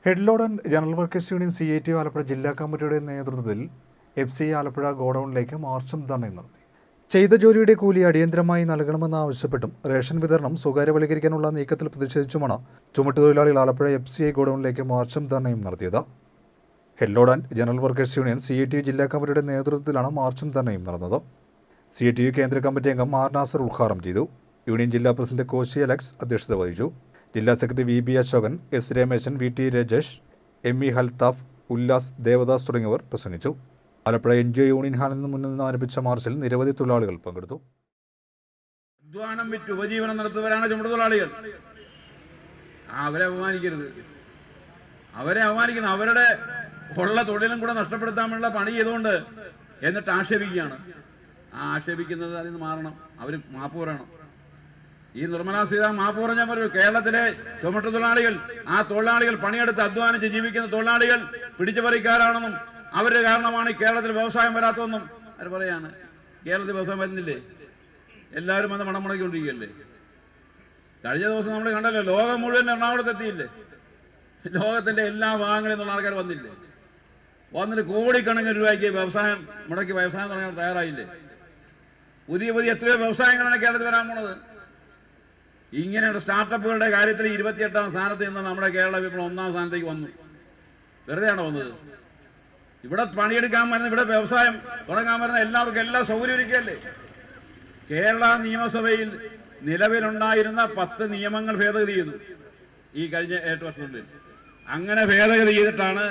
Head load and general workers union CITU Alappuzha ജില്ലാ കമ്മിറ്റിയുടെ നേതൃത്വത്തിൽ FCI ആലപ്പുഴ ഗോഡൌണിലേക്ക് മാർച്ചും ധർണയും നടത്തി. ചെയ്ത ജോലിയുടെ കൂലി അടിയന്തരമായി നൽകണമെന്നാവശ്യപ്പെട്ടും റേഷൻ വിതരണം സ്വകാര്യവൽക്കരിക്കാനുള്ള നീക്കത്തിൽ പ്രതിഷേധിച്ചുമാണ് ചുമട്ടുതൊഴിലാളികൾ ആലപ്പുഴ FCI ഗോഡൌണിലേക്ക് മാർച്ചും ധർണയും നടത്തിയത്. Head load and general workers union CITU ജില്ലാ കമ്മിറ്റിയുടെ നേതൃത്വത്തിലാണ് മാർച്ചും ധർണയും നടന്നത്. CITU കേന്ദ്ര കമ്മിറ്റി അംഗം ആർ നാസർ ഉദ്ഘാടനം ചെയ്തു. യൂണിയൻ ജില്ലാ പ്രസിഡന്റ് കോശി അലക്സ് അധ്യക്ഷത വഹിച്ചു. ജില്ലാ secretary VB Ashokan, S Rameshan, VT Rajesh, ME Halthaf, Ullas, Devadas തുടങ്ങിയവർ പ്രസംഗിച്ചു. ആലപ്പുഴ NGO യൂണിയൻ ഹാളിൽ നിന്ന് ആരംഭിച്ച മാർച്ചിൽ നിരവധി തൊഴിലാളികൾ പങ്കെടുത്തു. അധ്വാനം വിറ്റ് ഉപജീവനം നടത്തുന്നവരാണ് ചുമട്ടുതൊഴിലാളികൾ. അവരെ അപമാനിക്കരുത്. അവരുടെ ഉള്ള തൊഴിലും കൂടെ നഷ്ടപ്പെടുത്താനുള്ള പണി ചെയ്തുകൊണ്ട് എന്നിട്ട് ആക്ഷേപിക്കുകയാണ്. ആക്ഷേപിക്കുന്നത് അതിൽ നിന്ന് മാറണം. അവർ മാപ്പ് പറയണം. ഈ നിർമ്മലാ സീതാരാമൻ മാപ്പ് പറഞ്ഞാൽ ഒരു കേരളത്തിലെ ചുമട്ടുതൊഴിലാളികൾ, ആ തൊഴിലാളികൾ പണിയെടുത്ത് അധ്വാനിച്ച് ജീവിക്കുന്ന തൊഴിലാളികൾ പിടിച്ചുപറിക്കാരാണെന്നും അവരുടെ കാരണമാണ് ഈ കേരളത്തിൽ വ്യവസായം വരാത്തതെന്നും അവർ പറയാണ്. കേരളത്തിൽ വ്യവസായം വരുന്നില്ലേ? എല്ലാവരും വന്ന് മണം മുടക്കിക്കൊണ്ടിരിക്കുകയല്ലേ? കഴിഞ്ഞ ദിവസം നമ്മൾ കണ്ടല്ലോ, ലോകം മുഴുവൻ എറണാകുളത്ത് എത്തിയില്ലേ? ലോകത്തിന്റെ എല്ലാ ഭാഗങ്ങളിൽ നിന്നുള്ള ആൾക്കാർ വന്നില്ലേ? വന്നിട്ട് കോടിക്കണക്കിന് രൂപയ്ക്ക് വ്യവസായം മുടക്കി വ്യവസായം തുടങ്ങാൻ തയ്യാറായില്ലേ? പുതിയ എത്രയോ വ്യവസായങ്ങളാണ് കേരളത്തിൽ വരാൻ പോണത്. ഇങ്ങനെയുള്ള സ്റ്റാർട്ടപ്പുകളുടെ കാര്യത്തിൽ 28ാം സ്ഥാനത്ത് നിന്ന് നമ്മുടെ കേരള വിപ്ലവം 1ാം സ്ഥാനത്തേക്ക് വന്നു. വെറുതെയാണോ വന്നത്? ഇവിടെ പണിയെടുക്കാൻ വരുന്ന, ഇവിടെ വ്യവസായം തുടങ്ങാൻ വരുന്ന എല്ലാവർക്കും എല്ലാ സൗകര്യം ഒരുക്കുകയല്ലേ? കേരള നിയമസഭയിൽ നിലവിലുണ്ടായിരുന്ന 10 നിയമങ്ങൾ ഭേദഗതി ചെയ്തു ഈ കഴിഞ്ഞ 8 വർഷത്തിനുള്ളിൽ. അങ്ങനെ ഭേദഗതി ചെയ്തിട്ടാണ്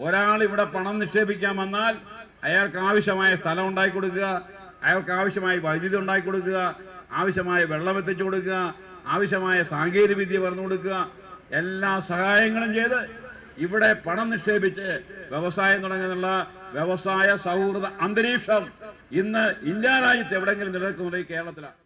ഒരാൾ ഇവിടെ പണം നിക്ഷേപിക്കാൻ വന്നാൽ അയാൾക്ക് ആവശ്യമായ സ്ഥലം ഉണ്ടാക്കി കൊടുക്കുക, അയാൾക്ക് ആവശ്യമായ വൈദ്യുതി ഉണ്ടാക്കി കൊടുക്കുക, ആവശ്യമായ വെള്ളം എത്തിച്ചു കൊടുക്കുക, ആവശ്യമായ സാങ്കേതിക വിദ്യ പറഞ്ഞു കൊടുക്കുക, എല്ലാ സഹായങ്ങളും ചെയ്ത് ഇവിടെ പണം നിക്ഷേപിച്ച് വ്യവസായം തുടങ്ങുന്നുള്ള വ്യവസായ സൗഹൃദ അന്തരീക്ഷം ഇന്ന് ഇന്ത്യ രാജ്യത്ത് എവിടെയെങ്കിലും നിലനിൽക്കുന്നത് ഈ കേരളത്തിലാണ്.